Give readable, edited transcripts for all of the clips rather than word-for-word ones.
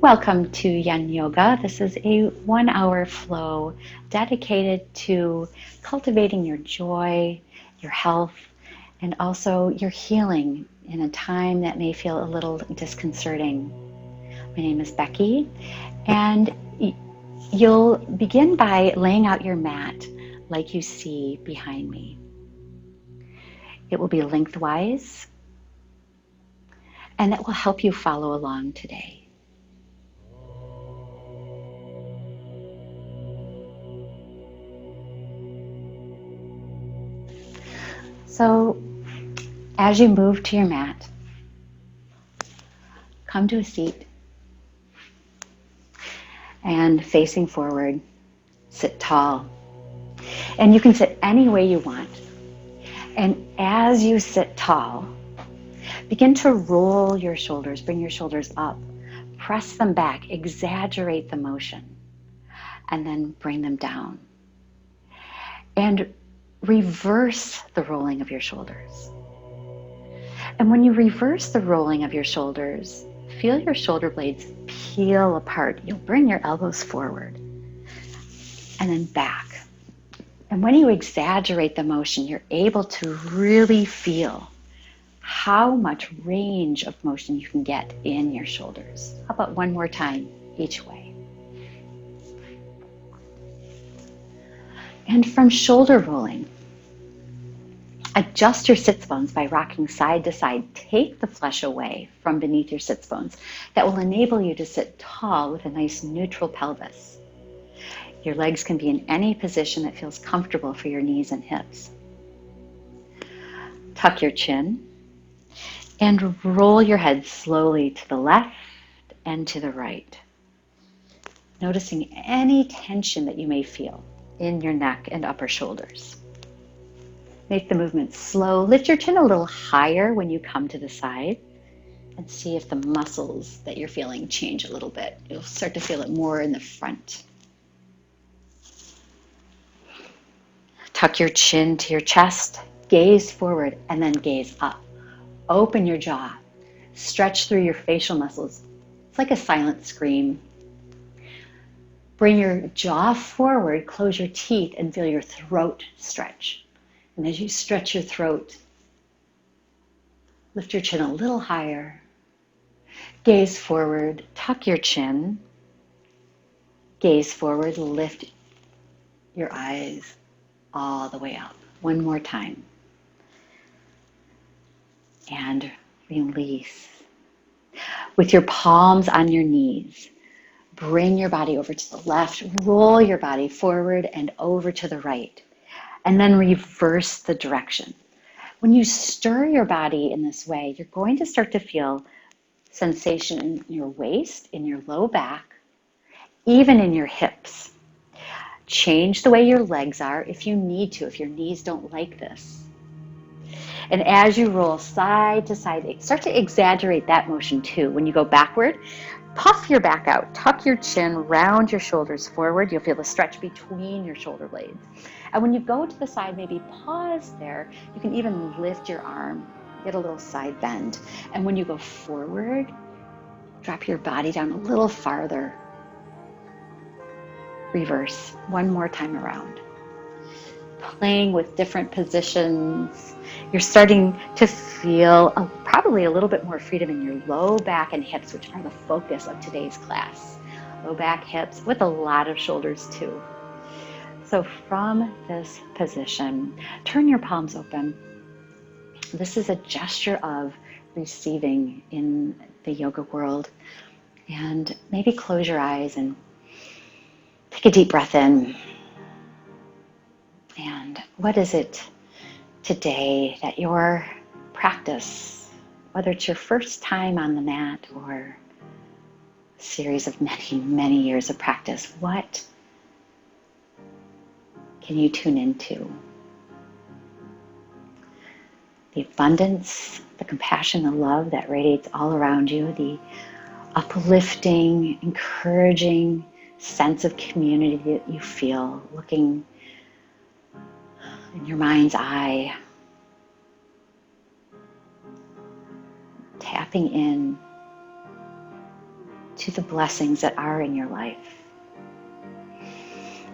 Welcome to Yin Yoga. This is a 1 hour flow dedicated to cultivating your joy, your health, and also your healing in a time that may feel a little disconcerting. My name is Becky, and you'll begin by laying out your mat like you see behind me. It will be lengthwise, and it will help you follow along today. So, as you move to your mat, come to a seat and facing forward, sit tall. And you can sit any way you want. And as you sit tall, begin to roll your shoulders, bring your shoulders up, press them back, exaggerate the motion, and then bring them down. And reverse the rolling of your shoulders. And when you reverse the rolling of your shoulders, feel your shoulder blades peel apart. You'll bring your elbows forward and then back. And when you exaggerate the motion, you're able to really feel how much range of motion you can get in your shoulders. How about one more time each way? And from shoulder rolling, adjust your sits bones by rocking side to side. Take the flesh away from beneath your sits bones. That will enable you to sit tall with a nice neutral pelvis. Your legs can be in any position that feels comfortable for your knees and hips. Tuck your chin and roll your head slowly to the left and to the right, noticing any tension that you may feel in your neck and upper shoulders. Make the movement slow. Lift your chin a little higher when you come to the side and see if the muscles that you're feeling change a little bit. You'll start to feel it more in the front. Tuck your chin to your chest, gaze forward, and then gaze up. Open your jaw. Stretch through your facial muscles. It's like a silent scream. Bring your jaw forward, close your teeth, and feel your throat stretch. And as you stretch your throat, lift your chin a little higher. Gaze forward, tuck your chin. Gaze forward, lift your eyes all the way up. One more time. And release. With your palms on your knees, bring your body over to the left, roll your body forward and over to the right, and then reverse the direction. When you stir your body in this way, you're going to start to feel sensation in your waist, in your low back, even in your hips. Change the way your legs are if you need to, if your knees don't like this. And as you roll side to side, start to exaggerate that motion too. When you go backward, puff your back out, tuck your chin, round your shoulders forward. You'll feel the stretch between your shoulder blades. And when you go to the side, maybe pause there. You can even lift your arm, get a little side bend. And when you go forward, drop your body down a little farther. Reverse one more time around. Playing with different positions, you're starting to feel probably a little bit more freedom in your low back and hips, which are the focus of today's class. Low back, hips, with a lot of shoulders too. So from this position, turn your palms open. This is a gesture of receiving in the yoga world. And maybe close your eyes and take a deep breath in. And what is it today that your practice, whether it's your first time on the mat or a series of many, many years of practice, what can you tune into? The abundance, the compassion, the love that radiates all around you, the uplifting, encouraging sense of community that you feel looking in your mind's eye, tapping in to the blessings that are in your life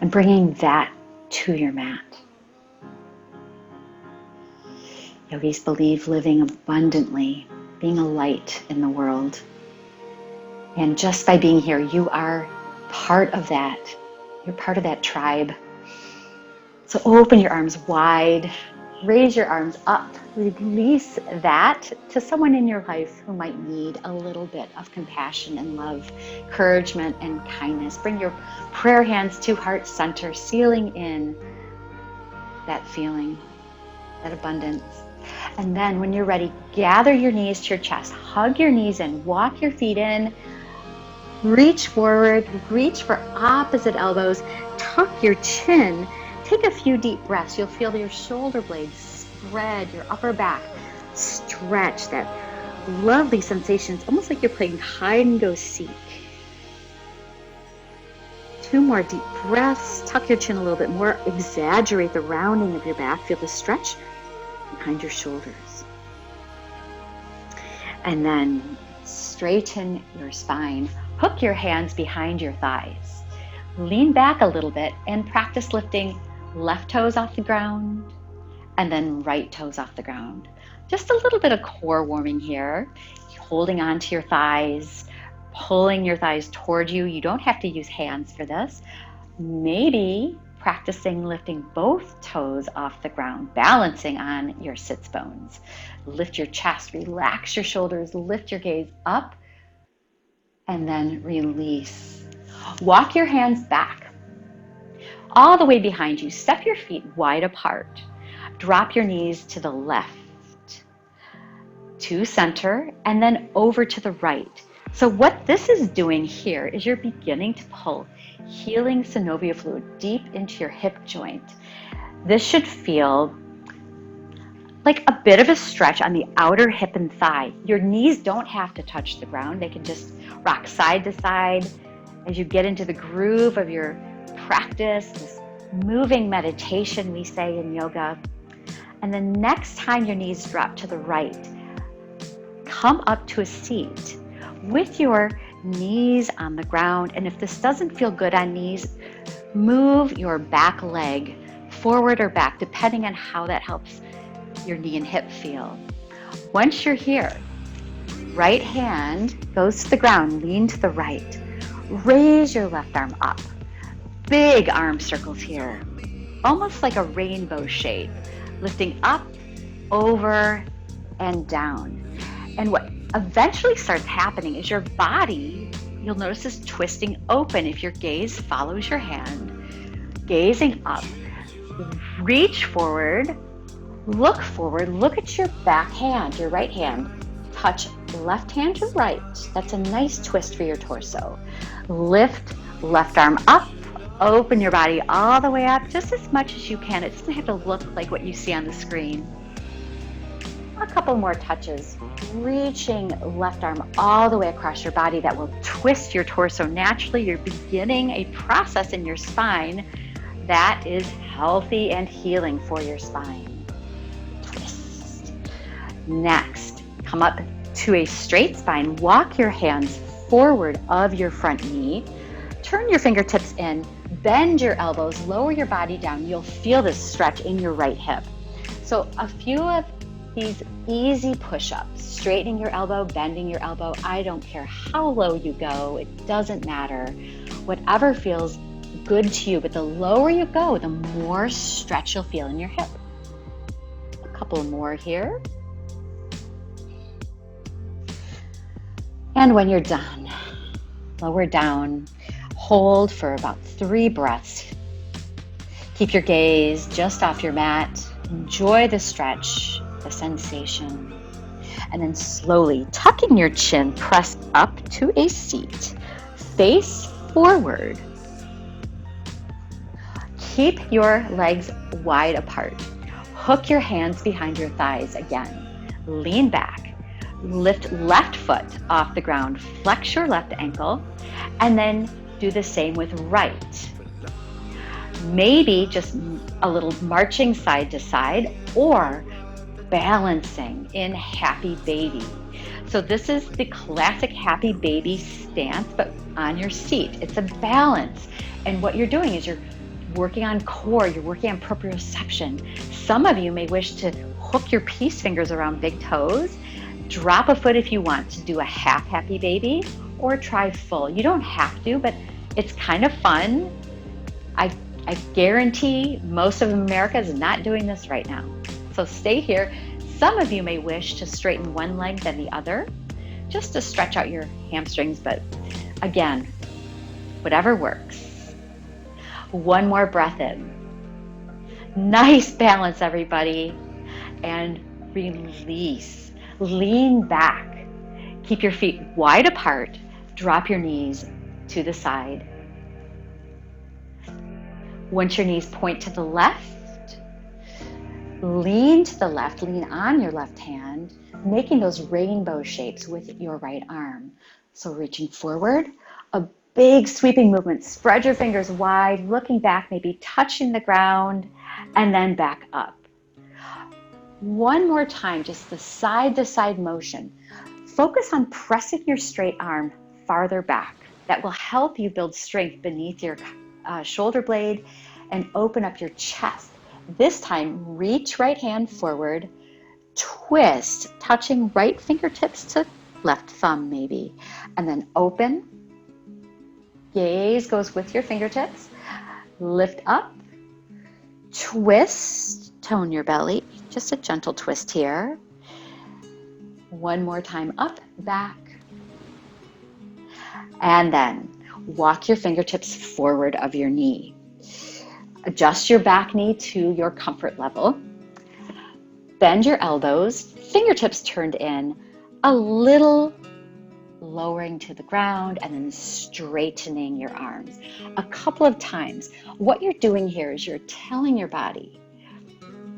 and bringing that to your mat. Yogis believe living abundantly, being a light in the world. And just by being here, you are part of that. You're part of that tribe. So open your arms wide, raise your arms up, release that to someone in your life who might need a little bit of compassion and love, encouragement and kindness. Bring your prayer hands to heart center, sealing in that feeling, that abundance. And then when you're ready, gather your knees to your chest, hug your knees in, walk your feet in, reach forward, reach for opposite elbows, tuck your chin, take a few deep breaths. You'll feel your shoulder blades spread, your upper back stretch, that lovely sensation. It's almost like you're playing hide and go seek. 2 more deep breaths, tuck your chin a little bit more, exaggerate the rounding of your back, feel the stretch behind your shoulders. And then straighten your spine. Hook your hands behind your thighs. Lean back a little bit and practice lifting left toes off the ground and then right toes off the ground. Just a little bit of core warming here. Holding on to your thighs, pulling your thighs toward you. You don't have to use hands for this. Maybe practicing lifting both toes off the ground, balancing on your sits bones. Lift your chest, relax your shoulders, lift your gaze up, and then release. Walk your hands back, all the way behind you. Step your feet wide apart. Drop your knees to the left, to center, and then over to the right. So what this is doing here is you're beginning to pull healing synovial fluid deep into your hip joint. This should feel like a bit of a stretch on the outer hip and thigh. Your knees don't have to touch the ground. They can just rock side to side as you get into the groove of your practice, this moving meditation we say in yoga. And the next time your knees drop to the right, come up to a seat with your knees on the ground. And if this doesn't feel good on knees, move your back leg forward or back, depending on how that helps your knee and hip feel. Once you're here, right hand goes to the ground, lean to the right. Raise your left arm up. Big arm circles here, almost like a rainbow shape, lifting up, over, and down. And what eventually starts happening is your body, you'll notice, is twisting open if your gaze follows your hand, gazing up. Reach forward, look at your back hand, your right hand. Touch left hand to right. That's a nice twist for your torso. Lift left arm up, open your body all the way up, just as much as you can. It doesn't have to look like what you see on the screen. A couple more touches. Reaching left arm all the way across your body. That will twist your torso naturally. You're beginning a process in your spine that is healthy and healing for your spine. Twist. Next, come up to a straight spine. Walk your hands forward of your front knee. Turn your fingertips in. Bend your elbows. Lower your body down. You'll feel this stretch in your right hip. So a few of these easy push-ups, straightening your elbow, bending your elbow. I don't care how low you go. It doesn't matter. Whatever feels good to you, but the lower you go, the more stretch you'll feel in your hip. A couple more here. And when you're done, lower down, hold for about 3 breaths. Keep your gaze just off your mat. Enjoy the stretch, the sensation. And then slowly tucking your chin, press up to a seat. Face forward. Keep your legs wide apart. Hook your hands behind your thighs again. Lean back. Lift left foot off the ground. Flex your left ankle. And then do the same with right. Maybe just a little marching side to side, or balancing in happy baby. So this is the classic happy baby stance, but on your seat. It's a balance. And what you're doing is you're working on core, you're working on proprioception. Some of you may wish to hook your peace fingers around big toes. Drop a foot if you want to do a half happy baby, or try full. You don't have to, but it's kind of fun. I guarantee most of America is not doing this right now. So stay here. Some of you may wish to straighten one leg then the other, just to stretch out your hamstrings, but again, whatever works. One more breath in. Nice balance, everybody. And release. Lean back. Keep your feet wide apart. Drop your knees to the side. Once your knees point to the left, lean to the left, lean on your left hand, making those rainbow shapes with your right arm. So reaching forward, a big sweeping movement. Spread your fingers wide, looking back, maybe touching the ground, and then back up. One more time, just the side-to-side motion. Focus on pressing your straight arm farther back. That will help you build strength beneath your shoulder blade and open up your chest. This time, reach right hand forward, twist, touching right fingertips to left thumb maybe, and then open. Gaze goes with your fingertips. Lift up, twist, tone your belly, just a gentle twist here. One more time, up, back. And then walk your fingertips forward of your knee. Adjust your back knee to your comfort level. Bend your elbows, fingertips turned in, a little lowering to the ground, and then straightening your arms a couple of times. What you're doing here is you're telling your body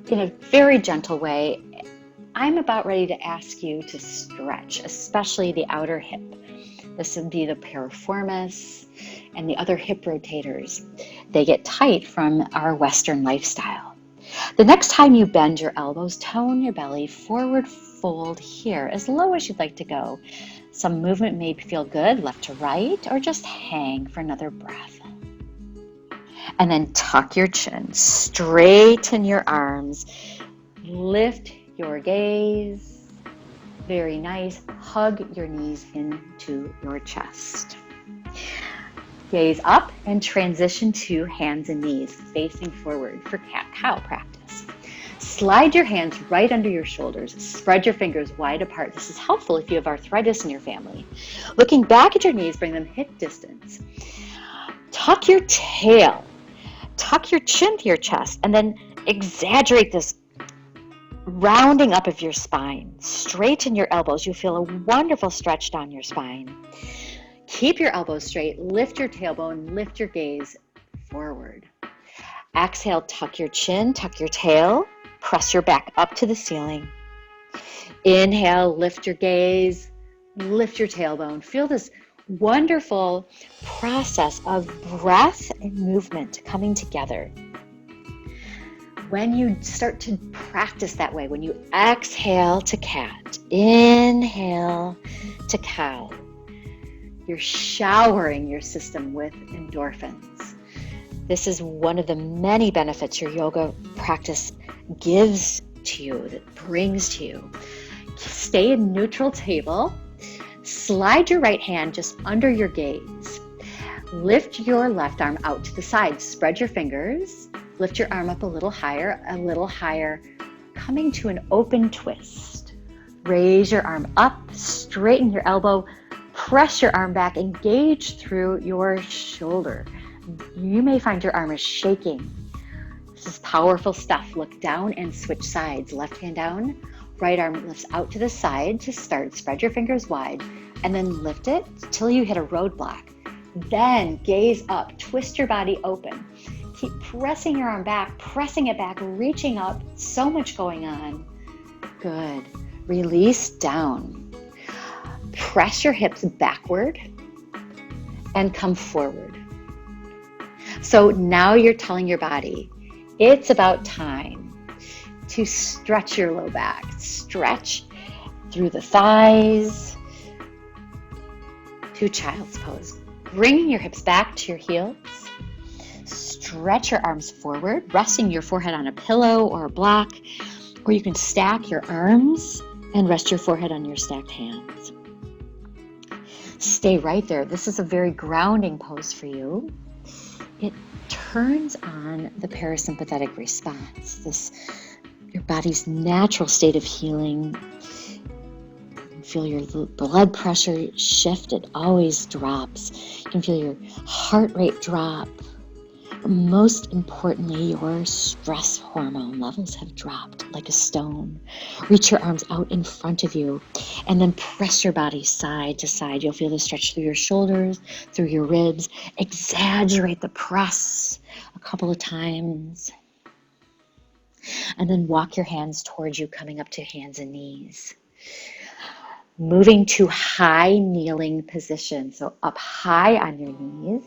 in a very gentle way, I'm about ready to ask you to stretch, especially the outer hip. This would be the piriformis and the other hip rotators. They get tight from our Western lifestyle. The next time you bend your elbows, tone your belly, forward fold here, as low as you'd like to go. Some movement may feel good, left to right, or just hang for another breath. And then tuck your chin, straighten your arms, lift your gaze. Very nice. Hug your knees into your chest. Gaze up and transition to hands and knees facing forward for cat-cow practice. Slide your hands right under your shoulders. Spread your fingers wide apart. This is helpful if you have arthritis in your family. Looking back at your knees, bring them hip distance. Tuck your tail. Tuck your chin to your chest, and then exaggerate this rounding up of your spine. Straighten your elbows. You'll feel a wonderful stretch down your spine. Keep your elbows straight. Lift your tailbone. Lift your gaze forward. Exhale, tuck your chin, tuck your tail. Press your back up to the ceiling. Inhale, lift your gaze. Lift your tailbone. Feel this wonderful process of breath and movement coming together. When you start to practice that way, when you exhale to cat, inhale to cow, you're showering your system with endorphins. This is one of the many benefits your yoga practice gives to you, that brings to you. Stay in neutral table. Slide your right hand just under your gaze. Lift your left arm out to the side. Spread your fingers. Lift your arm up a little higher, coming to an open twist. Raise your arm up, straighten your elbow, press your arm back, engage through your shoulder. You may find your arm is shaking. This is powerful stuff. Look down and switch sides. Left hand down, right arm lifts out to the side to start. Spread your fingers wide and then lift it till you hit a roadblock. Then gaze up, twist your body open. Keep pressing your arm back, pressing it back, reaching up. So much going on. Good. Release down. Press your hips backward and come forward. So now you're telling your body, it's about time to stretch your low back. Stretch through the thighs to child's pose. Bringing your hips back to your heels. Stretch your arms forward, resting your forehead on a pillow or a block, or you can stack your arms and rest your forehead on your stacked hands. Stay right there. This is a very grounding pose for you. It turns on the parasympathetic response, your body's natural state of healing. You feel your blood pressure shift. It always drops. You can feel your heart rate drop. Most importantly, your stress hormone levels have dropped like a stone. Reach your arms out in front of you and then press your body side to side. You'll feel the stretch through your shoulders, through your ribs. Exaggerate the press a couple of times. And then walk your hands towards you, coming up to hands and knees. Moving to high kneeling position. So up high on your knees.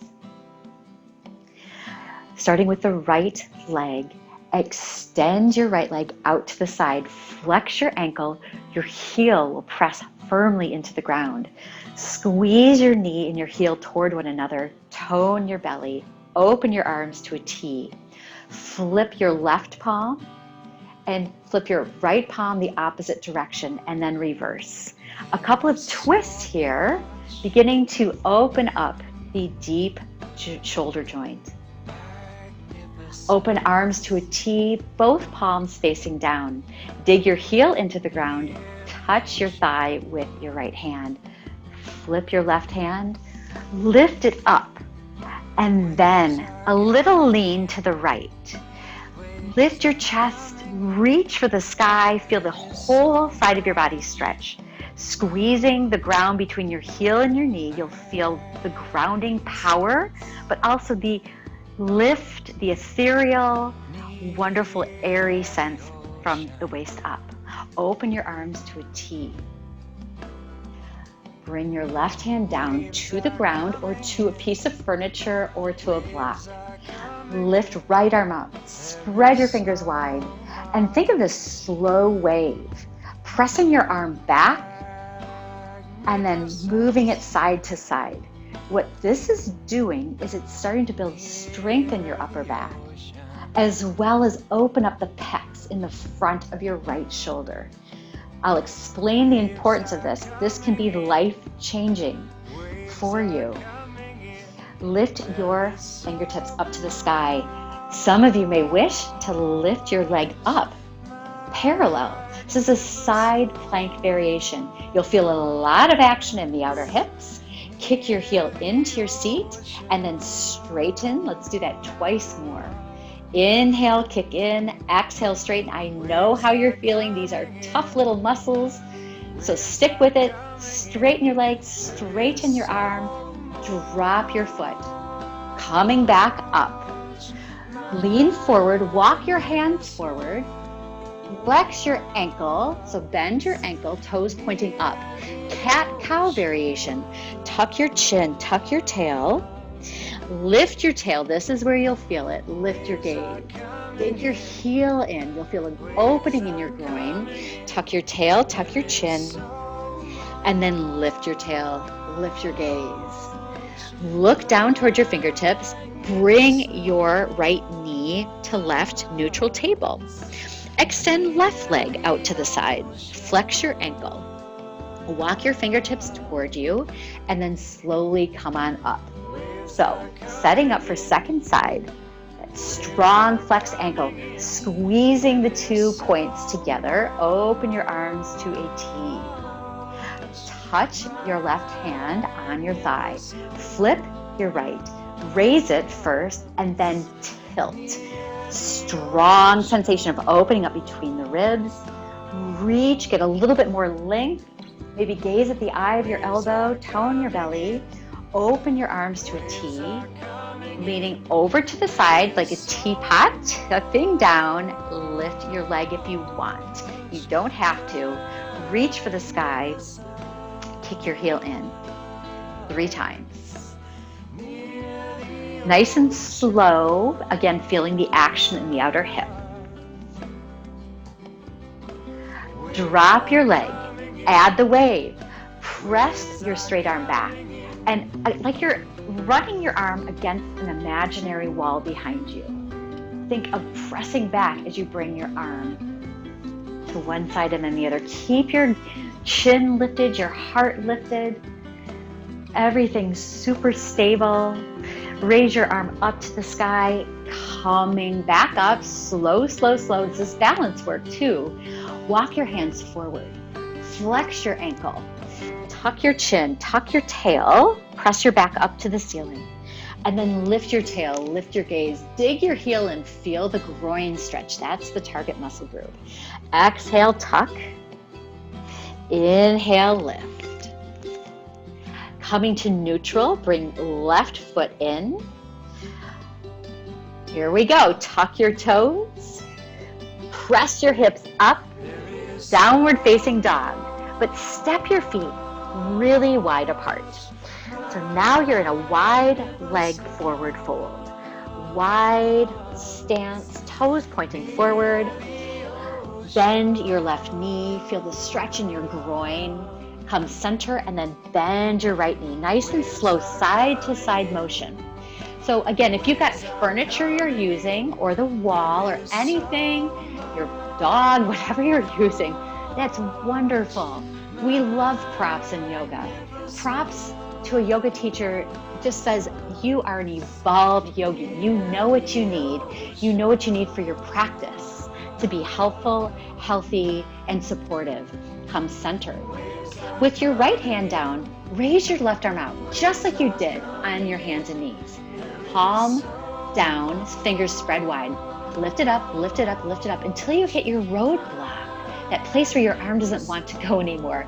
Starting with the right leg, extend your right leg out to the side, flex your ankle, your heel will press firmly into the ground. Squeeze your knee and your heel toward one another, tone your belly, open your arms to a T. Flip your left palm and flip your right palm the opposite direction and then reverse. A couple of twists here, beginning to open up the deep shoulder joint. Open arms to a T, both palms facing down. Dig your heel into the ground. Touch your thigh with your right hand. Flip your left hand. Lift it up. And then a little lean to the right. Lift your chest. Reach for the sky. Feel the whole side of your body stretch. Squeezing the ground between your heel and your knee, you'll feel the grounding power, but also the lift, the ethereal, wonderful, airy sense from the waist up. Open your arms to a T. Bring your left hand down to the ground or to a piece of furniture or to a block. Lift right arm up. Spread your fingers wide. And think of this slow wave. Pressing your arm back and then moving it side to side. What this is doing is it's starting to build strength in your upper back, as well as open up the pecs in the front of your right shoulder. I'll explain the importance of this. This can be life-changing for you. Lift your fingertips up to the sky. Some of you may wish to lift your leg up parallel. This is a side plank variation. You'll feel a lot of action in the outer hips. Kick your heel into your seat and then straighten. Let's do that twice more. Inhale, kick in. Exhale, straighten. I know how you're feeling. These are tough little muscles. So stick with it. Straighten your legs, straighten your arm, drop your foot. Coming back up. Lean forward, walk your hands forward. Flex your ankle, so bend your ankle, toes pointing up. Cat-cow variation. Tuck your chin, tuck your tail. Lift your tail. This is where you'll feel it. Lift your gaze. Dig your heel in. You'll feel an opening in your groin. Tuck your tail, tuck your chin. And then lift your tail, lift your gaze. Look down towards your fingertips. Bring your right knee to left, neutral table. Extend left leg out to the side. Flex your ankle. Walk your fingertips toward you and then slowly come on up. So, setting up for second side, that strong flexed ankle, squeezing the 2 points together. Open your arms to a T. Touch your left hand on your thigh. Flip your right. Raise it first and then tilt. Strong sensation of opening up between the ribs. Reach, get a little bit more length. Maybe gaze at the eye of your elbow, tone your belly. Open your arms to a T. Leaning over to the side like a teapot, tipping down. Lift your leg if you want. You don't have to. Reach for the sky. Kick your heel in 3 times. Nice and slow, again, feeling the action in the outer hip. Drop your leg, add the wave, press your straight arm back, and like you're running your arm against an imaginary wall behind you. Think of pressing back as you bring your arm to one side and then the other. Keep your chin lifted, your heart lifted. Everything's super stable. Raise your arm up to the sky, coming back up, slow, slow, slow. This is balance work too. Walk your hands forward, flex your ankle, tuck your chin, tuck your tail, press your back up to the ceiling, and then lift your tail, lift your gaze, dig your heel and feel the groin stretch. That's the target muscle group. Exhale, tuck. Inhale, lift. Coming to neutral, bring left foot in. Here we go. Tuck your toes. Press your hips up. Downward facing dog. But step your feet really wide apart. So now you're in a wide leg forward fold. Wide stance, toes pointing forward. Bend your left knee. Feel the stretch in your groin. Come center and then bend your right knee. Nice and slow, side to side motion. So again, if you've got furniture you're using or the wall or anything, your dog, whatever you're using, that's wonderful. We love props in yoga. Props to a yoga teacher just says you are an evolved yogi. You know what you need. You know what you need for your practice to be helpful, healthy, and supportive. Come center. With your right hand down, raise your left arm out, just like you did on your hands and knees. Palm down, fingers spread wide. Lift it up, lift it up, lift it up until you hit your roadblock, that place where your arm doesn't want to go anymore.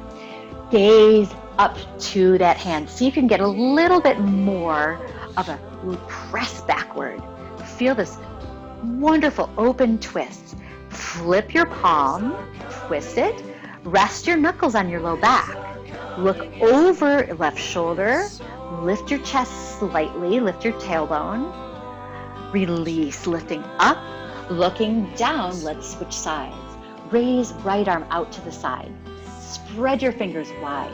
Gaze up to that hand. See if you can get a little bit more of a press backward. Feel this wonderful open twist. Flip your palm, twist it, rest your knuckles on your low back. Look over left shoulder, lift your chest slightly, lift your tailbone. Release, lifting up, looking down, let's switch sides. Raise right arm out to the side. Spread your fingers wide.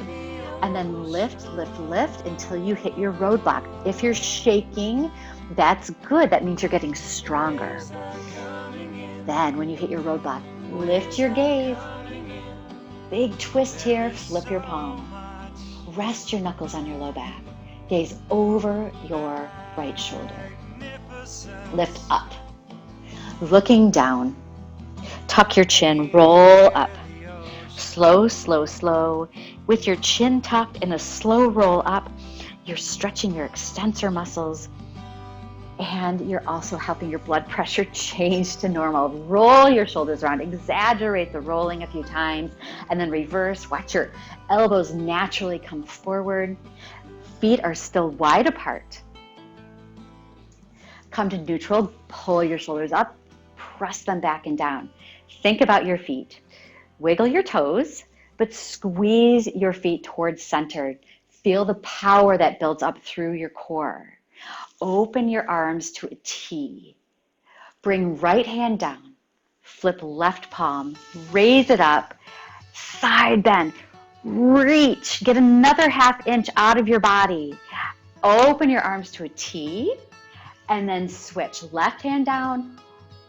And then lift, lift, lift until you hit your roadblock. If you're shaking, that's good. That means you're getting stronger. Then when you hit your roadblock, lift your gaze. Big twist here, flip your palm. Rest your knuckles on your low back. Gaze over your right shoulder. Lift up. Looking down. Tuck your chin, roll up. Slow, slow, slow. With your chin tucked and a slow roll up, you're stretching your extensor muscles and you're also helping your blood pressure change to normal. Roll your shoulders around, exaggerate the rolling a few times, and then reverse. Watch your elbows naturally come forward. Feet are still wide apart. Come to neutral, pull your shoulders up, press them back and down. Think about your feet. Wiggle your toes, but squeeze your feet towards center. Feel the power that builds up through your core. Open your arms to a T. Bring right hand down. Flip left palm. Raise it up. Side bend. Reach. Get another ½ inch out of your body. Open your arms to a T. And then switch. Left hand down.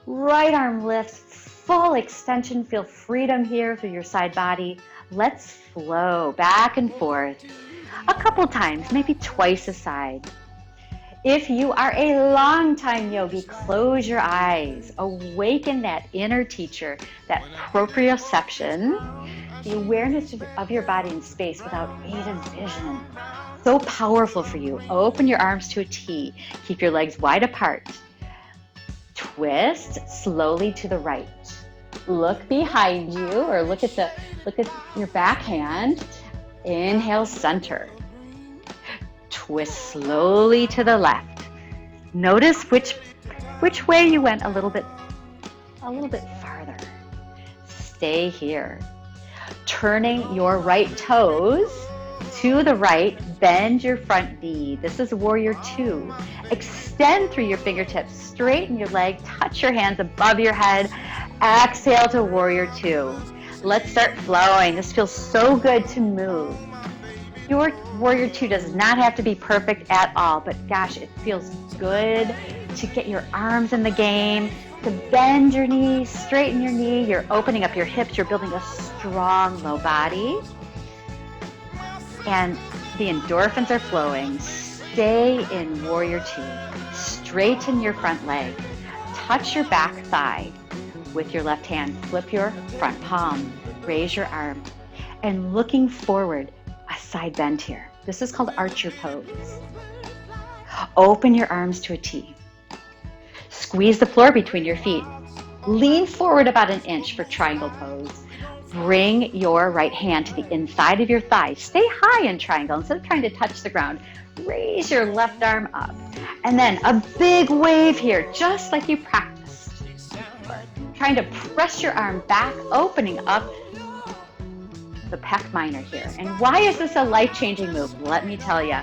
Right arm lifts. Full extension. Feel freedom here through your side body. Let's flow back and forth a couple times, maybe twice a side. If you are a long-time yogi, close your eyes. Awaken that inner teacher, that proprioception, the awareness of your body in space without aid of vision. So powerful for you. Open your arms to a T. Keep your legs wide apart. Twist slowly to the right. Look behind you or look at your back hand. Inhale, center. Twist slowly to the left. Notice which way you went a little bit farther. Stay here. Turning your right toes to the right, bend your front knee. This is warrior 2. Extend through your fingertips, straighten your leg, touch your hands above your head. Exhale to warrior 2. Let's start flowing. This feels so good to move. Your Warrior Two does not have to be perfect at all, but gosh, it feels good to get your arms in the game, to bend your knees, straighten your knee. You're opening up your hips. You're building a strong low body. And the endorphins are flowing. Stay in Warrior Two. Straighten your front leg. Touch your back thigh with your left hand. Flip your front palm. Raise your arm. And looking forward, a side bend here. This is called archer pose. Open your arms to a T. Squeeze the floor between your feet. Lean forward about an inch for triangle pose. Bring your right hand to the inside of your thigh. Stay high in triangle. Instead of trying to touch the ground, raise your left arm up. And then a big wave here, just like you practiced. Trying to press your arm back, opening up the pec minor here. And why is this a life-changing move? Let me tell you.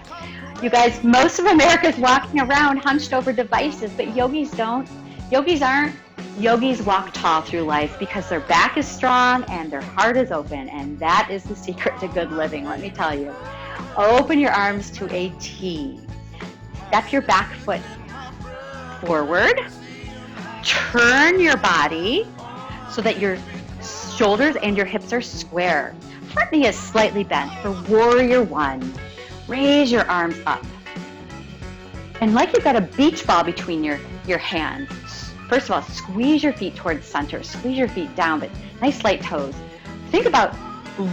You guys, most of America is walking around hunched over devices, but yogis don't. Yogis aren't. Yogis walk tall through life because their back is strong and their heart is open, and that is the secret to good living, let me tell you. Open your arms to a T. Step your back foot forward. Turn your body so that your shoulders and your hips are square. Front knee is slightly bent for Warrior One. Raise your arms up. And like you've got a beach ball between your hands, first of all, squeeze your feet towards center. Squeeze your feet down, but nice light toes. Think about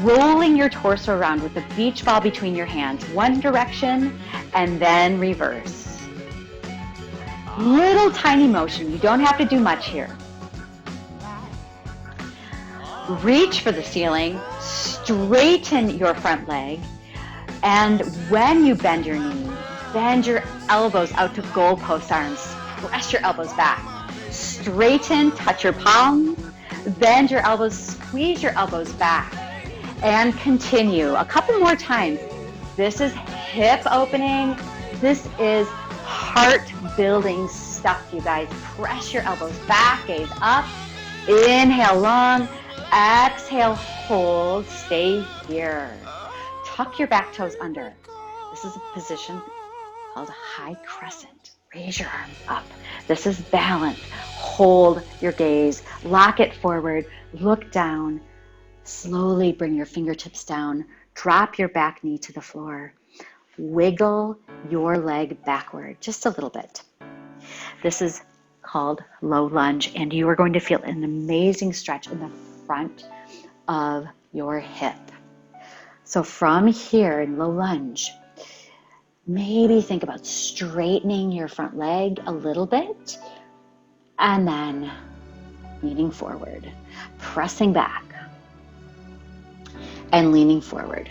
rolling your torso around with a beach ball between your hands, one direction and then reverse. Little tiny motion. You don't have to do much here. Reach for the ceiling, straighten your front leg, and when you bend your knee, bend your elbows out to goalpost arms. Press your elbows back. Straighten, touch your palms, bend your elbows, squeeze your elbows back, and continue. A couple more times. This is hip opening. This is heart building stuff, you guys. Press your elbows back, gaze up. Inhale long. Exhale, hold, stay here. Tuck your back toes under. This is a position called high crescent. Raise your arms up. This is balance. Hold your gaze. Lock it forward. Look down. Slowly bring your fingertips down. Drop your back knee to the floor. Wiggle your leg backward just a little bit. This is called low lunge, and you are going to feel an amazing stretch in the front of your hip. So from here in low lunge, maybe think about straightening your front leg a little bit and then leaning forward, pressing back and leaning forward.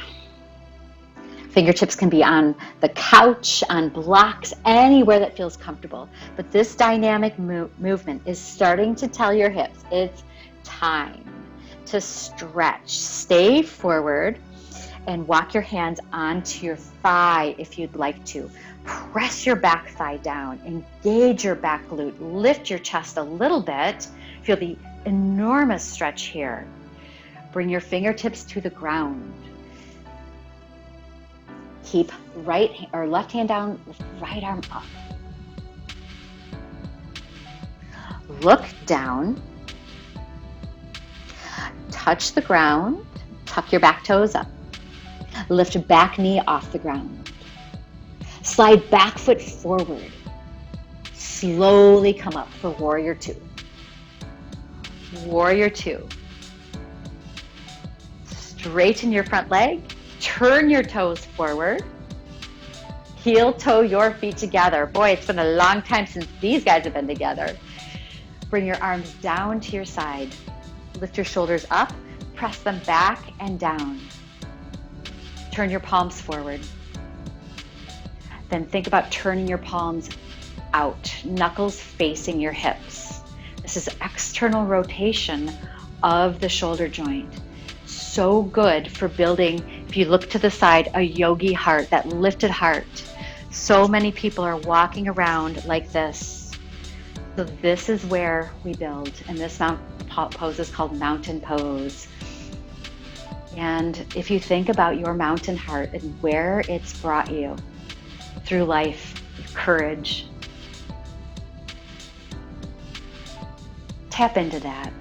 Fingertips can be on the couch, on blocks, anywhere that feels comfortable. But this dynamic movement is starting to tell your hips it's time to stretch. Stay forward and walk your hands onto your thigh if you'd like to. Press your back thigh down. Engage your back glute. Lift your chest a little bit. Feel the enormous stretch here. Bring your fingertips to the ground. Keep left hand down, lift right arm up. Look down. Touch the ground. Tuck your back toes up. Lift your back knee off the ground. Slide back foot forward. Slowly come up for Warrior Two. Warrior Two. Straighten your front leg. Turn your toes forward. Heel toe your feet together. Boy, it's been a long time since these guys have been together. Bring your arms down to your side. Lift your shoulders up. Press them back and down. Turn your palms forward. Then think about turning your palms out, knuckles facing your hips. This is external rotation of the shoulder joint. So good for building, if you look to the side, a yogi heart, that lifted heart. So many people are walking around like this. So this is where we build, and this pose is called mountain pose. And if you think about your mountain heart and where it's brought you through life, courage, tap into that.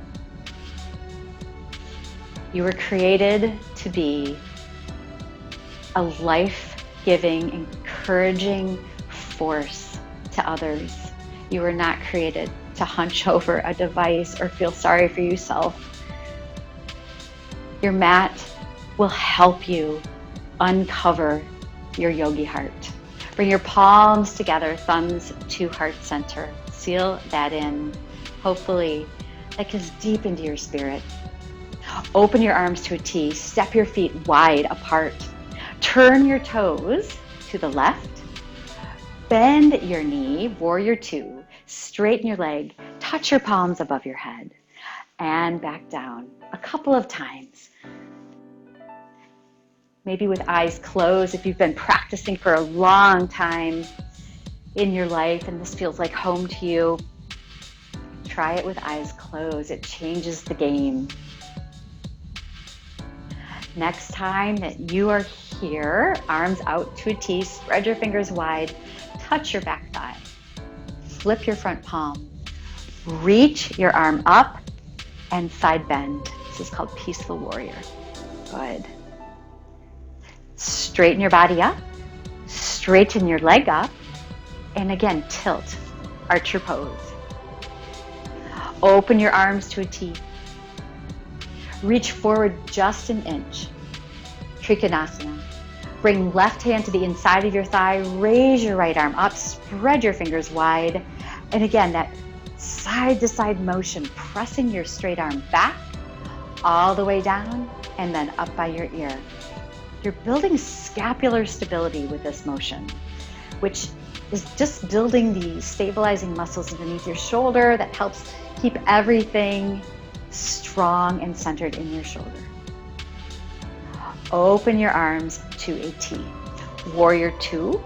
You were created to be a life-giving, encouraging force to others. You were not created to hunch over a device or feel sorry for yourself. Your mat will help you uncover your yogi heart. Bring your palms together, thumbs to heart center. Seal that in. Hopefully, that goes deep into your spirit. Open your arms to a T. Step your feet wide apart. Turn your toes to the left. Bend your knee, warrior two. Straighten your leg. Touch your palms above your head. And back down a couple of times. Maybe with eyes closed if you've been practicing for a long time in your life and this feels like home to you. Try it with eyes closed. It changes the game. Next time that you are here, arms out to a T, spread your fingers wide, touch your back thigh, flip your front palm, reach your arm up and side bend. This is called Peaceful Warrior. Good. Straighten your body up, straighten your leg up, and again, tilt, arch your pose. Open your arms to a T. Reach forward just an inch. Trikonasana. Bring left hand to the inside of your thigh. Raise your right arm up. Spread your fingers wide. And again, that side to side motion, pressing your straight arm back, all the way down, and then up by your ear. You're building scapular stability with this motion, which is just building the stabilizing muscles underneath your shoulder that helps keep everything strong and centered in your shoulder. Open your arms to a T. Warrior two.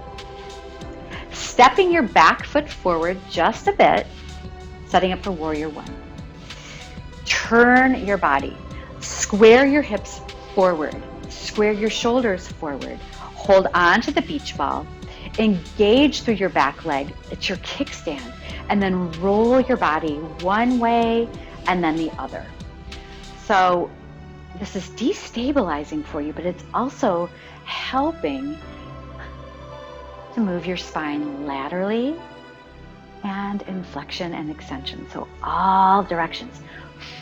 Stepping your back foot forward just a bit, setting up for warrior one. Turn your body. Square your hips forward. Square your shoulders forward. Hold on to the beach ball. Engage through your back leg. It's your kickstand. And then roll your body one way and then the other. So this is destabilizing for you, but it's also helping to move your spine laterally and in flexion and extension. So all directions,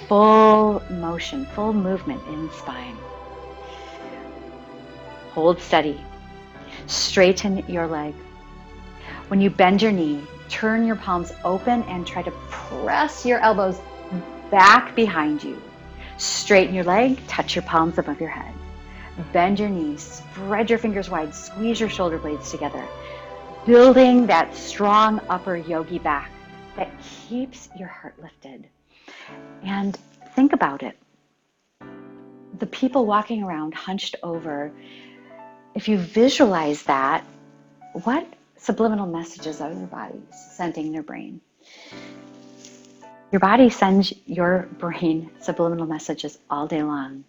full motion, full movement in spine. Hold steady. Straighten your leg. When you bend your knee, turn your palms open and try to press your elbows back behind you. Straighten your leg, touch your palms above your head. Bend your knees, spread your fingers wide, squeeze your shoulder blades together. Building that strong upper yogi back that keeps your heart lifted. And think about it. The people walking around hunched over, if you visualize that, what subliminal messages are your body sending their brain? Your body sends your brain subliminal messages all day long.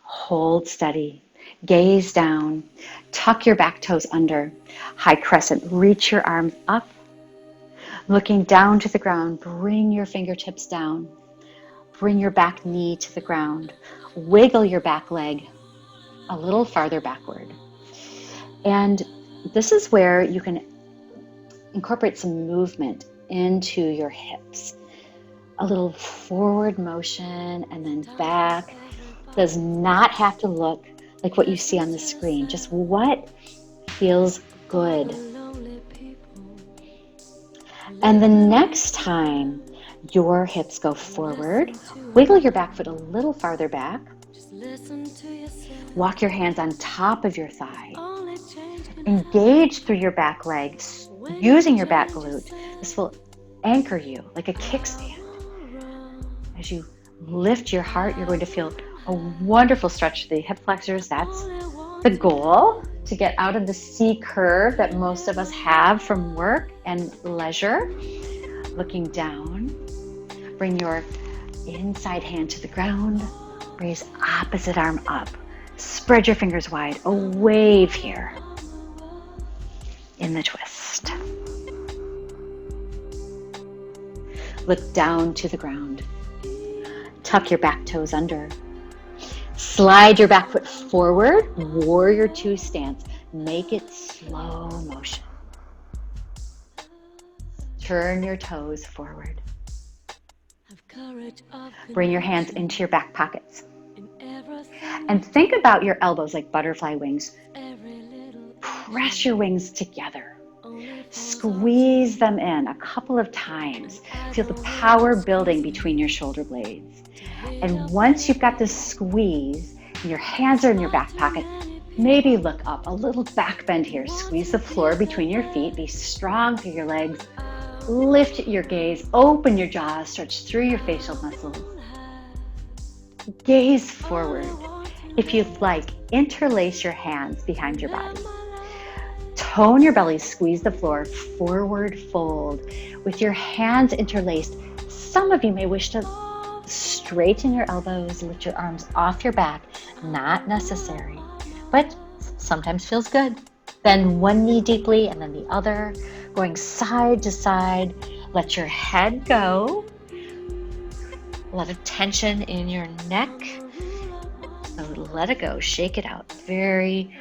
Hold steady. Gaze down. Tuck your back toes under. High crescent. Reach your arms up. Looking down to the ground. Bring your fingertips down. Bring your back knee to the ground. Wiggle your back leg a little farther backward. And this is where you can incorporate some movement into your hips. A little forward motion and then back. Does not have to look like what you see on the screen. Just what feels good. And the next time your hips go forward, wiggle your back foot a little farther back. Walk your hands on top of your thigh. Engage through your back legs, using your back glute. This will anchor you like a kickstand. As you lift your heart, you're going to feel a wonderful stretch to the hip flexors. That's the goal, to get out of the C curve that most of us have from work and leisure. Looking down, bring your Inside hand to the ground. Raise opposite arm up. Spread your fingers wide. A wave here in the twist. Look down to the ground. Tuck your back toes under. Slide your back foot forward. Warrior two stance. Make it slow motion. Turn your toes forward. Bring your hands into your back pockets. And think about your elbows like butterfly wings. Press your wings together. Squeeze them in a couple of times. Feel the power building between your shoulder blades. And once you've got this squeeze, and your hands are in your back pocket, maybe look up, a little back bend here. Squeeze the floor between your feet. Be strong through your legs. Lift your gaze, open your jaws, stretch through your facial muscles. Gaze forward. If you'd like, interlace your hands behind your body. Tone your belly, squeeze the floor, forward fold. With your hands interlaced, some of you may wish to straighten your elbows, lift your arms off your back. Not necessary, but sometimes feels good. Bend one knee deeply and then the other, going side to side. Let your head go. A lot of tension in your neck. So let it go, shake it out. Very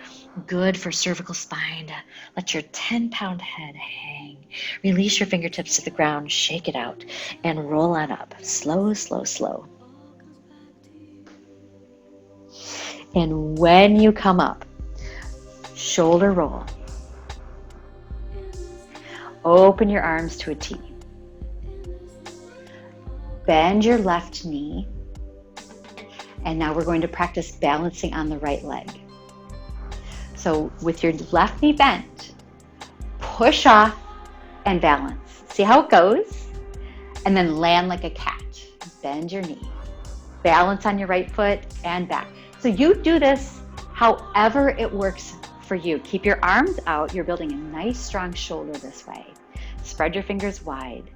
good for cervical spine. Let your 10-pound head hang. Release your fingertips to the ground, shake it out, and roll on up. Slow, slow, slow. And when you come up, shoulder roll. Open your arms to a T. Bend your left knee. And now we're going to practice balancing on the right leg. So with your left knee bent, push off and balance. See how it goes? And then land like a cat. Bend your knee. Balance on your right foot and back. So you do this however it works for you. Keep your arms out. You're building a nice strong shoulder this way. Spread your fingers wide.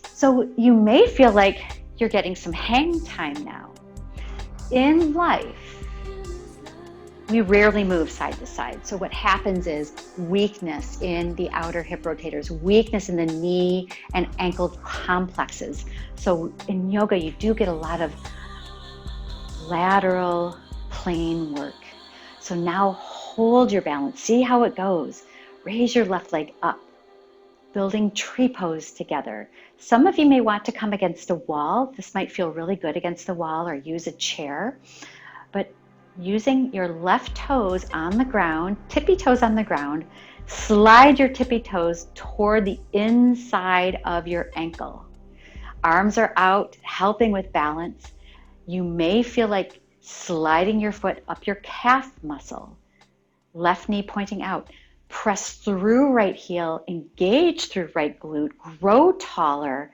So you may feel like you're getting some hang time now. In life, we rarely move side to side. So what happens is weakness in the outer hip rotators, weakness in the knee and ankle complexes. So in yoga, you do get a lot of lateral plane work. So now hold your balance. See how it goes. Raise your left leg up, building tree pose together. Some of you may want to come against a wall. This might feel really good against the wall, or use a chair. But using your left toes on the ground, tippy toes on the ground, slide your tippy toes toward the inside of your ankle. Arms are out, helping with balance. You may feel like sliding your foot up your calf muscle. Left knee pointing out. Press through right heel, engage through right glute, grow taller,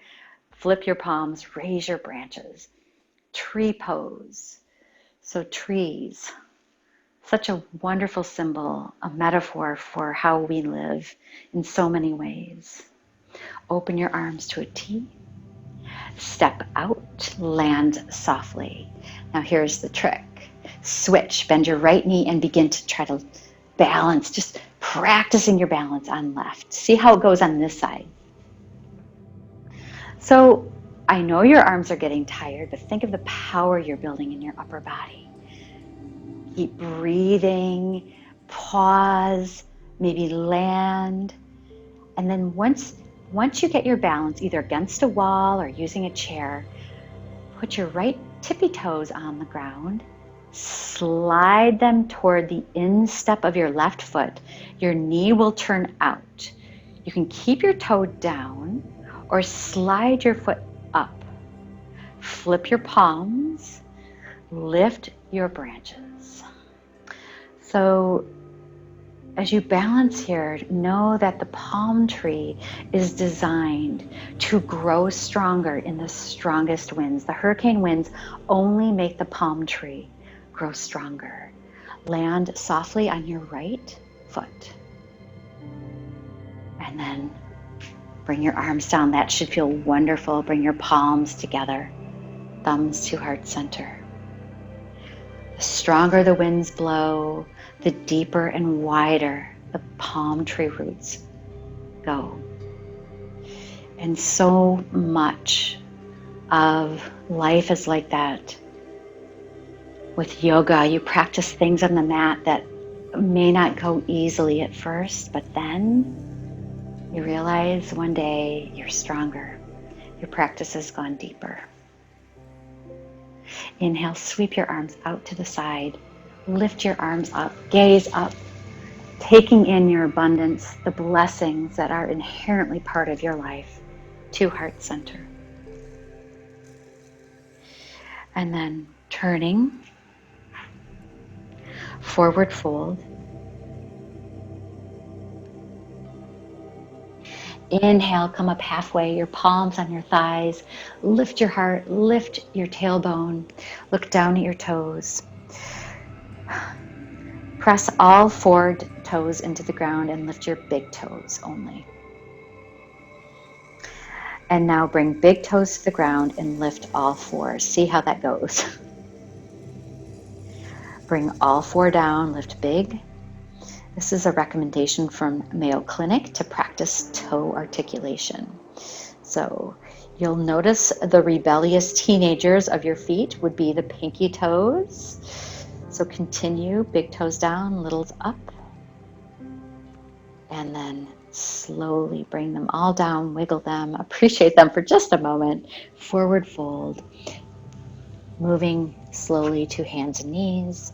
flip your palms, raise your branches. Tree pose. So trees, such a wonderful symbol, a metaphor for how we live in so many ways. Open your arms to a T. Step out, land softly. Now here's the trick. Switch, bend your right knee and begin to try to balance, just practicing your balance on left. See how it goes on this side. So I know your arms are getting tired, but think of the power you're building in your upper body. Keep breathing, pause, maybe land. And then once you get your balance, either against a wall or using a chair, put your right tippy toes on the ground. Slide them toward the instep of your left foot. Your knee will turn out. You can keep your toe down or slide your foot up. Flip your palms. Lift your branches. So as you balance here, know that the palm tree is designed to grow stronger in the strongest winds. The hurricane winds only make the palm tree grow stronger. Land softly on your right foot. And then bring your arms down. That should feel wonderful. Bring your palms together. thumbs to heart center. The stronger the winds blow, the deeper and wider the palm tree roots go. And so much of life is like that. With yoga, you practice things on the mat that may not go easily at first, but then you realize one day you're stronger. Your practice has gone deeper. Inhale, sweep your arms out to the side. Lift your arms up, gaze up, taking in your abundance, the blessings that are inherently part of your life, to heart center. And then turning, forward fold. Inhale, come up halfway, your palms on your thighs. Lift your heart, lift your tailbone. Look down at your toes. Press all 4 toes into the ground and lift your big toes only. And now bring big toes to the ground and lift all 4. See how that goes. Bring all 4 down, lift big. This is a recommendation from Mayo Clinic to practice toe articulation. So you'll notice the rebellious teenagers of your feet would be the pinky toes. So continue, big toes down, littles up. And then slowly bring them all down, wiggle them, appreciate them for just a moment. Forward fold, moving slowly to hands and knees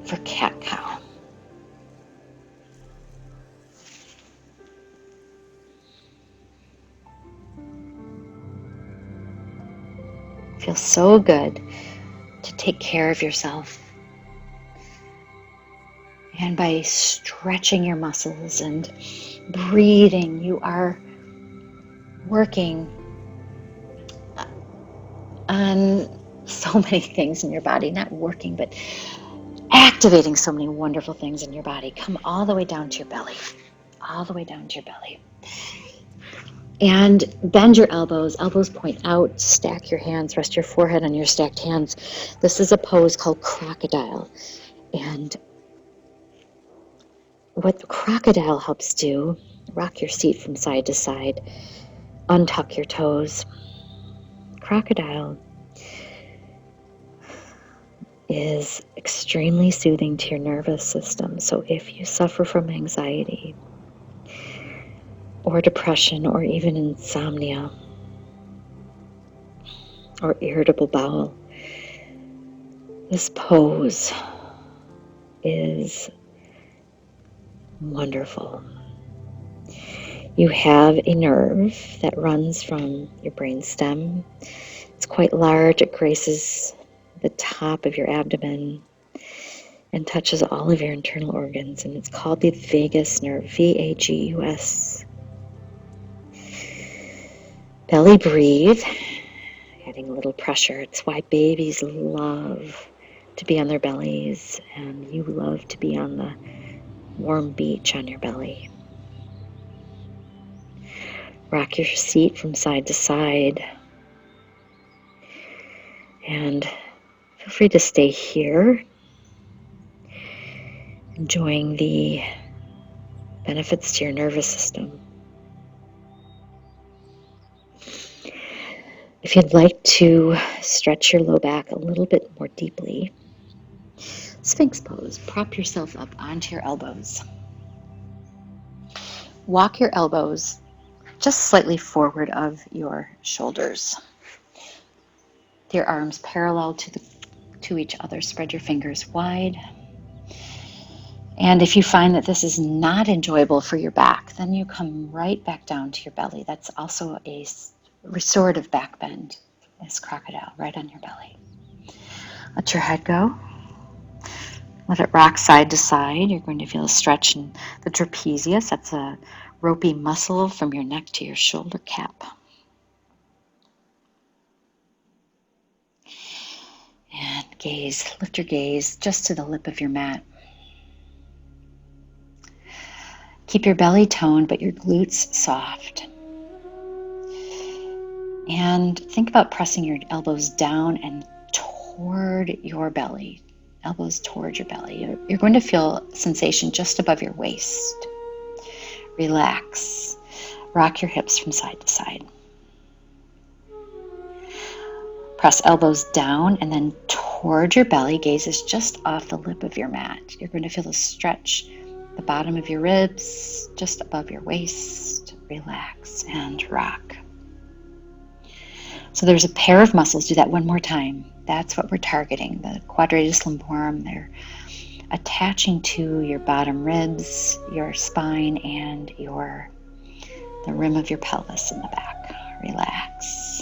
for cat-cow. Feels so good to take care of yourself. And by stretching your muscles and breathing, you are working on so many things in your body. Not working, but activating so many wonderful things in your body. Come all the way down to your belly. All the way down to your belly. And bend your elbows. Elbows point out. Stack your hands. Rest your forehead on your stacked hands. This is a pose called crocodile. And what the crocodile helps do, rock your seat from side to side. Untuck your toes. Crocodile is extremely soothing to your nervous system. So if you suffer from anxiety or depression or even insomnia or irritable bowel, this pose is wonderful. You have a nerve that runs from your brainstem. It's quite large. It graces the top of your abdomen and touches all of your internal organs, and it's called the vagus nerve, V-A-G-U-S. Belly breathe, adding a little pressure. It's why babies love to be on their bellies, and you love to be on the warm beach on your belly. Rock your seat from side to side, and feel free to stay here, enjoying the benefits to your nervous system. If you'd like to stretch your low back a little bit more deeply, Sphinx pose. Prop yourself up onto your elbows. Walk your elbows just slightly forward of your shoulders. Your arms parallel to each other. Spread your fingers wide. And if you find that this is not enjoyable for your back, then you come right back down to your belly. That's also a restorative back bend, as crocodile, right on your belly. Let your head go. Let it rock side to side. You're going to feel a stretch in the trapezius. That's a ropey muscle from your neck to your shoulder cap. And gaze, lift your gaze just to the lip of your mat. Keep your belly toned, but your glutes soft. And think about pressing your elbows down and toward your belly. Elbows toward your belly. You're going to feel sensation just above your waist. Relax. Rock your hips from side to side. Press elbows down and then toward your belly. Gaze is just off the lip of your mat. You're going to feel a stretch the bottom of your ribs, just above your waist. Relax and rock. So there's a pair of muscles. Do that one more time. That's what we're targeting, the quadratus lumborum. They're attaching to your bottom ribs, your spine, and the rim of your pelvis in the back. Relax.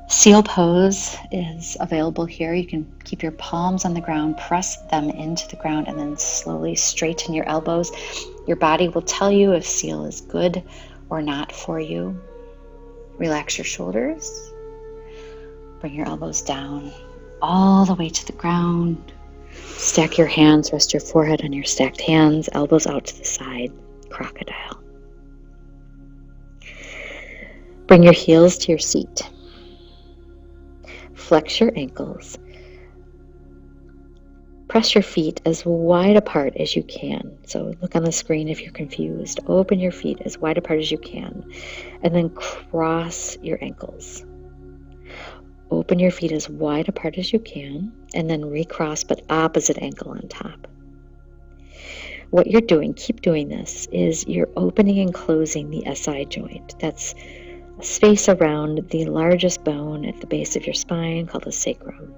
Seal pose is available here. You can keep your palms on the ground, press them into the ground, and then slowly straighten your elbows. Your body will tell you if seal is good or not for you. Relax your shoulders. Bring your elbows down all the way to the ground. Stack your hands, rest your forehead on your stacked hands, elbows out to the side, crocodile. Bring your heels to your seat. Flex your ankles. Press your feet as wide apart as you can. So look on the screen if you're confused. Open your feet as wide apart as you can, and then cross your ankles. Open your feet as wide apart as you can, and then recross, but opposite ankle on top. What you're doing, keep doing this, is you're opening and closing the SI joint. That's a space around the largest bone at the base of your spine called the sacrum.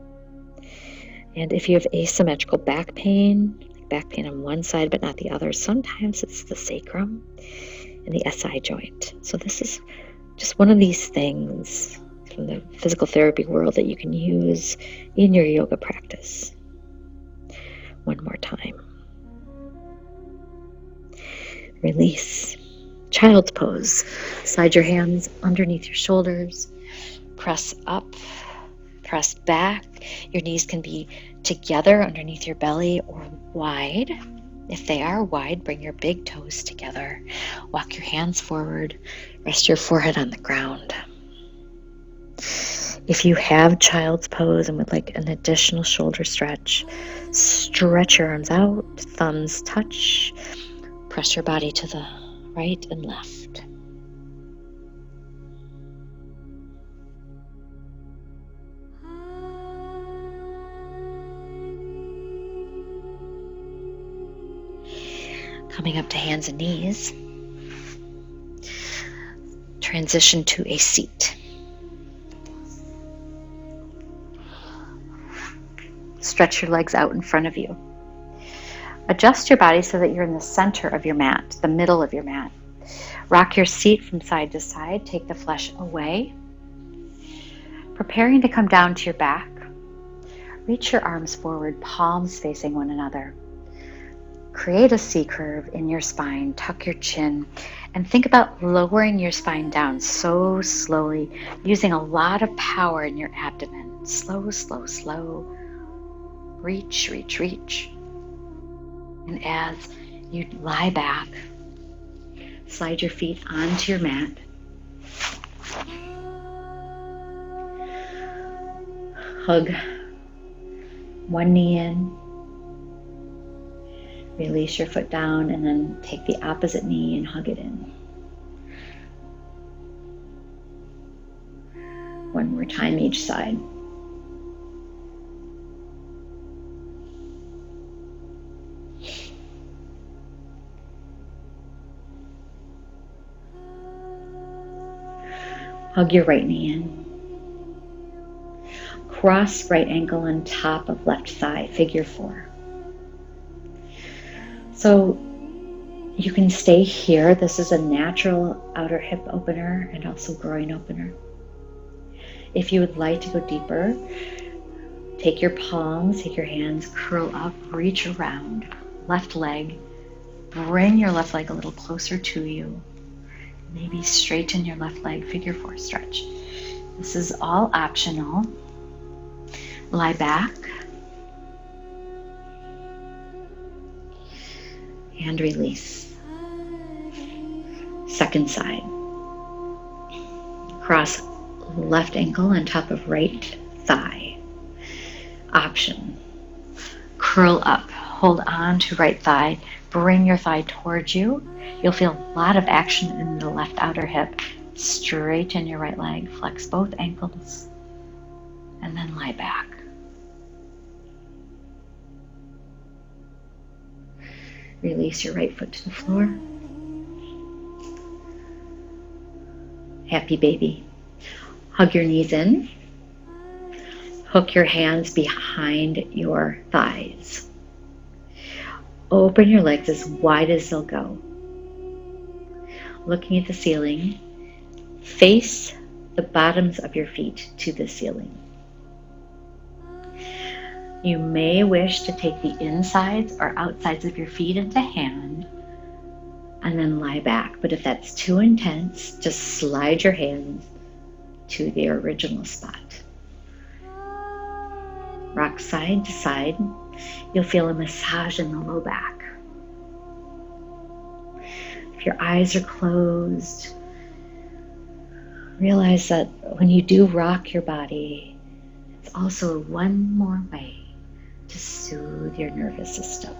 And if you have asymmetrical back pain on one side but not the other, sometimes it's the sacrum and the SI joint. So this is just one of these things from the physical therapy world that you can use in your yoga practice. One more time. Release. Child's pose. Slide your hands underneath your shoulders. Press up. Press back. Your knees can be together underneath your belly or wide. If they are wide, bring your big toes together. Walk your hands forward. Rest your forehead on the ground. If you have child's pose and would like an additional shoulder stretch, stretch your arms out, thumbs touch. Press your body to the right and left. Coming up to hands and knees. Transition to a seat. Stretch your legs out in front of you. Adjust your body so that you're in the center of your mat, the middle of your mat. Rock your seat from side to side. Take the flesh away. Preparing to come down to your back. Reach your arms forward, palms facing one another. Create a C curve in your spine. Tuck your chin and think about lowering your spine down so slowly, using a lot of power in your abdomen. Slow, slow, slow. Reach, reach, reach. And as you lie back, slide your feet onto your mat. Hug one knee in. Release your foot down and then take the opposite knee and hug it in. One more time each side. Hug your right knee in. Cross right ankle on top of left thigh, figure 4. So you can stay here. This is a natural outer hip opener and also groin opener. If you would like to go deeper, take your palms, take your hands, curl up, reach around, left leg. Bring your left leg a little closer to you. Maybe straighten your left leg, figure 4 stretch. This is all optional. Lie back. And release. Second side. Cross left ankle on top of right thigh. Option. Curl up. Hold on to right thigh. Bring your thigh towards you. You'll feel a lot of action in the left outer hip. Straighten your right leg. Flex both ankles. And then lie back. Release your right foot to the floor. Happy baby. Hug your knees in. Hook your hands behind your thighs. Open your legs as wide as they'll go. Looking at the ceiling, face the bottoms of your feet to the ceiling. You may wish to take the insides or outsides of your feet into hand and then lie back. But if that's too intense, just slide your hands to their original spot. Rock side to side. You'll feel a massage in the low back. If your eyes are closed, realize that when you do rock your body, it's also one more way to soothe your nervous system.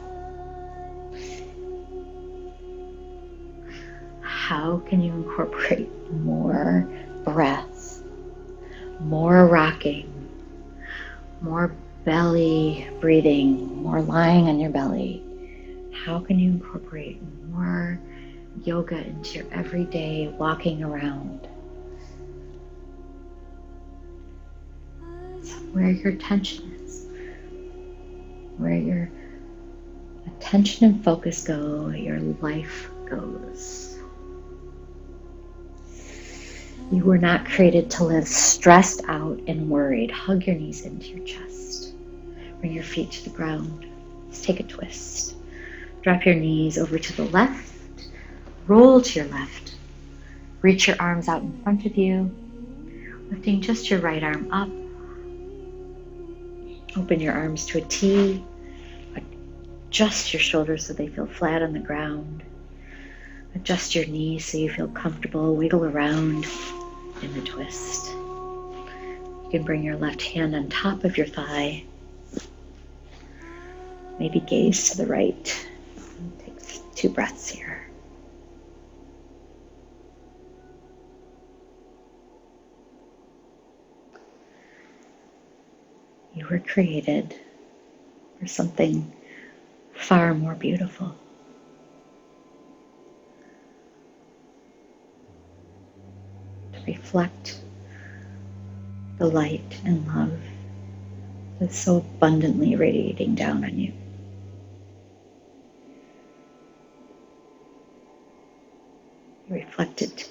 How can you incorporate more breath, more rocking, more belly breathing, more lying on your belly? How can you incorporate more yoga into your everyday walking around? So where your attention is, where your attention and focus go, your life goes. You were not created to live stressed out and worried. Hug your knees into your chest. Bring your feet to the ground. Let's take a twist. Drop your knees over to the left. Roll to your left. Reach your arms out in front of you. Lifting just your right arm up. Open your arms to a T. Adjust your shoulders so they feel flat on the ground. Adjust your knees so you feel comfortable. Wiggle around in the twist. You can bring your left hand on top of your thigh. Maybe gaze to the right. Take 2 breaths here. You were created for something far more beautiful. To reflect the light and love that's so abundantly radiating down on you. Reflect it,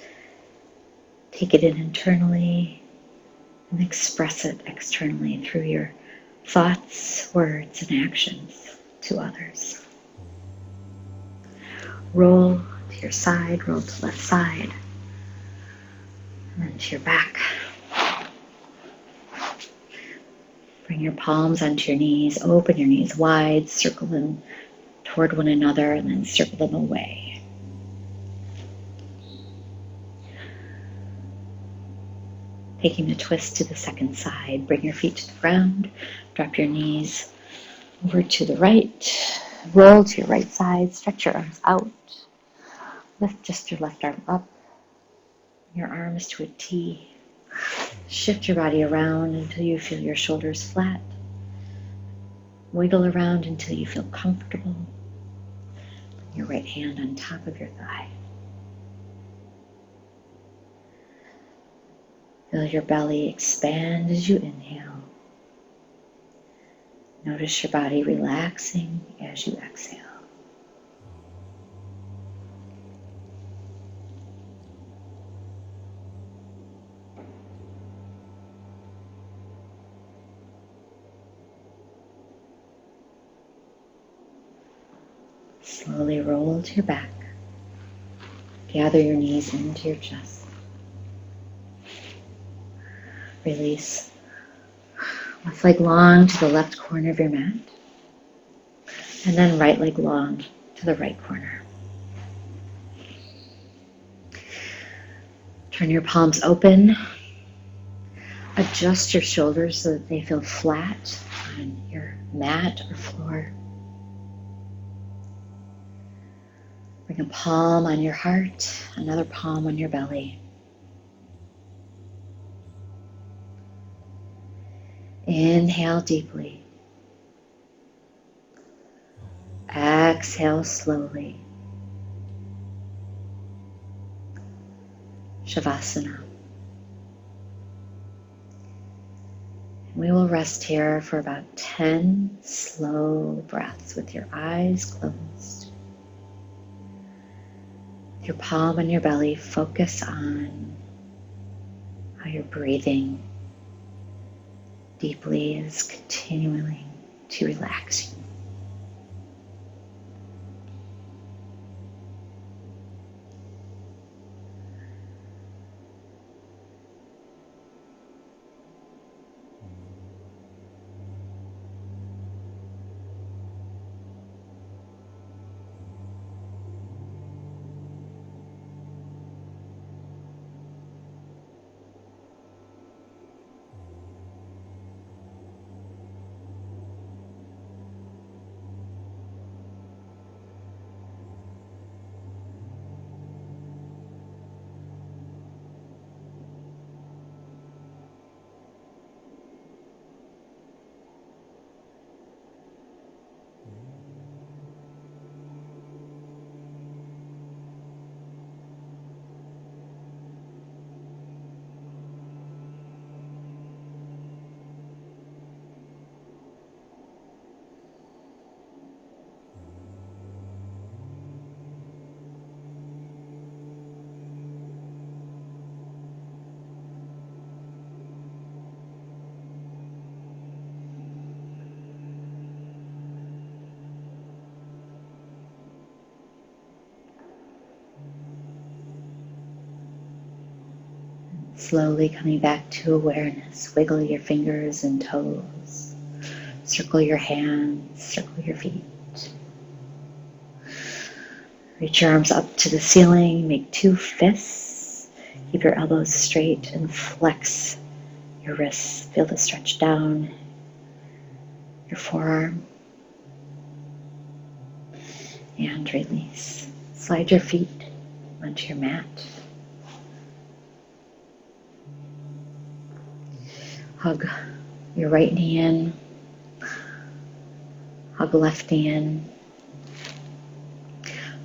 take it in internally, and express it externally through your thoughts, words, and actions to others. Roll to your side, roll to left side, and then to your back. Bring your palms onto your knees, open your knees wide, circle them toward one another, and then circle them away. Taking a twist to the second side, bring your feet to the ground, drop your knees over to the right, roll to your right side, stretch your arms out, lift just your left arm up, your arms to a T, shift your body around until you feel your shoulders flat, wiggle around until you feel comfortable, bring your right hand on top of your thigh. Feel your belly expand as you inhale. Notice your body relaxing as you exhale. Slowly roll to your back. Gather your knees into your chest. Release. Left leg long to the left corner of your mat. And then right leg long to the right corner. Turn your palms open. Adjust your shoulders so that they feel flat on your mat or floor. Bring a palm on your heart, another palm on your belly. Inhale deeply. Exhale slowly. Shavasana. We will rest here for about 10 slow breaths with your eyes closed. With your palm on your belly, focus on how you're breathing deeply is continuing to relax you. Slowly coming back to awareness. Wiggle your fingers and toes. Circle your hands, circle your feet. Reach your arms up to the ceiling, make 2 fists. Keep your elbows straight and flex your wrists. Feel the stretch down your forearm. And release. Slide your feet onto your mat. Hug your right knee in. Hug left knee in.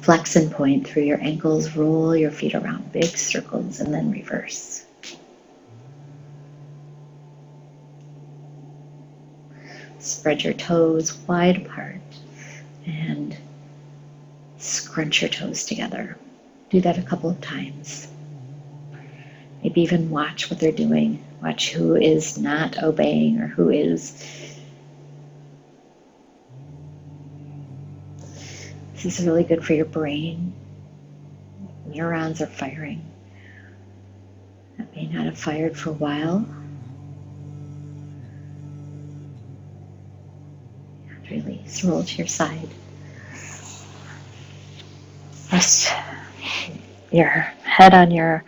Flex and point through your ankles. Roll your feet around big circles and then reverse. Spread your toes wide apart and scrunch your toes together. Do that a couple of times. Maybe even watch what they're doing. Watch who is not obeying or who is. This is really good for your brain. Neurons are firing. That may not have fired for a while. And release. Roll to your side. Rest your head on your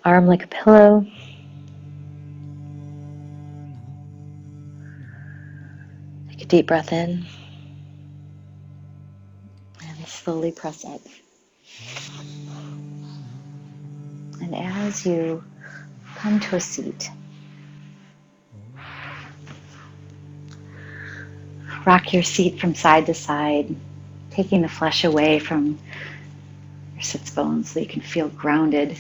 arm like a pillow. Take a deep breath in. And slowly press up. And as you come to a seat, rock your seat from side to side, taking the flesh away from your sits bones so you can feel grounded.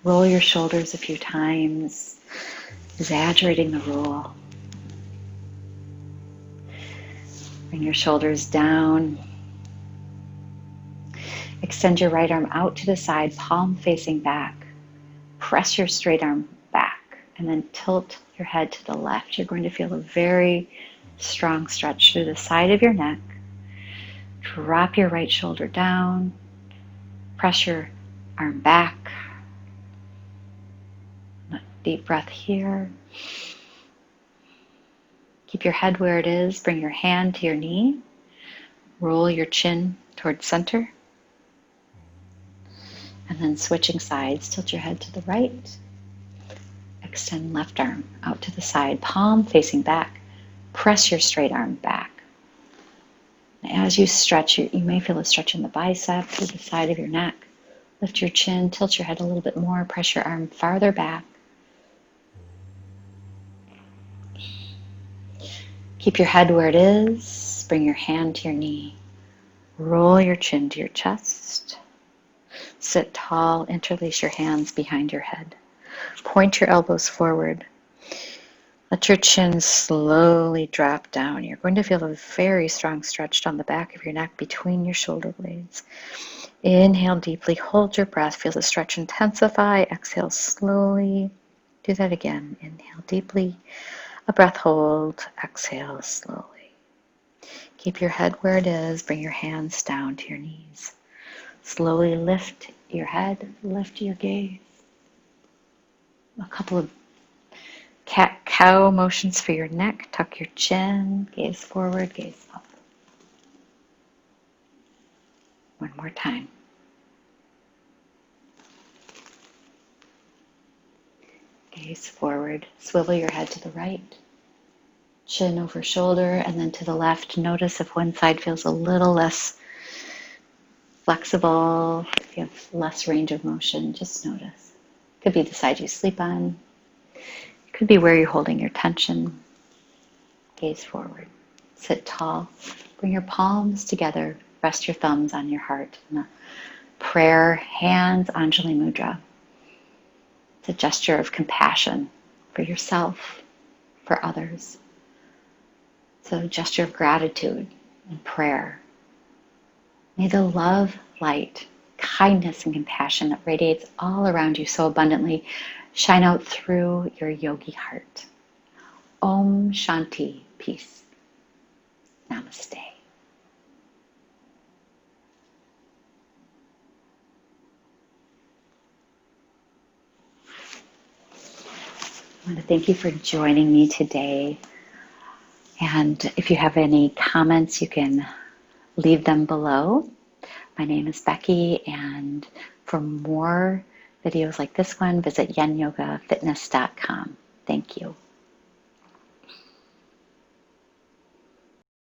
Roll your shoulders a few times, exaggerating the roll. Bring your shoulders down. Extend your right arm out to the side, palm facing back. Press your straight arm back and then tilt your head to the left. You're going to feel a very strong stretch through the side of your neck. Drop your right shoulder down. Press your arm back. Deep breath here. Keep your head where it is. Bring your hand to your knee. Roll your chin towards center. And then switching sides, tilt your head to the right. Extend left arm out to the side, palm facing back. Press your straight arm back. As you stretch, you may feel a stretch in the bicep to the side of your neck. Lift your chin, tilt your head a little bit more, press your arm farther back. Keep your head where it is. Bring your hand to your knee. Roll your chin to your chest. Sit tall, interlace your hands behind your head. Point your elbows forward. Let your chin slowly drop down. You're going to feel a very strong stretch down the back of your neck between your shoulder blades. Inhale deeply, hold your breath, feel the stretch intensify. Exhale slowly. Do that again. Inhale deeply, a breath hold. Exhale slowly. Keep your head where it is. Bring your hands down to your knees. Slowly lift your head, lift your gaze. A couple of cat-cow motions for your neck. Tuck your chin, gaze forward, gaze up. One more time. Gaze forward, swivel your head to the right, chin over shoulder, and then to the left. Notice if one side feels a little less flexible, if you have less range of motion, just notice. Could be the side you sleep on. It could be where you're holding your tension. Gaze forward. Sit tall. Bring your palms together. Rest your thumbs on your heart. In a prayer, hands, Anjali Mudra. It's a gesture of compassion for yourself, for others. It's a gesture of gratitude and prayer. May the love, light, kindness, and compassion that radiates all around you so abundantly shine out through your yogi heart. Om Shanti, peace. Namaste. I want to thank you for joining me today. And if you have any comments, you can leave them below. My name is Becky, and for more videos like this one, visit yenyogafitness.com. Thank you.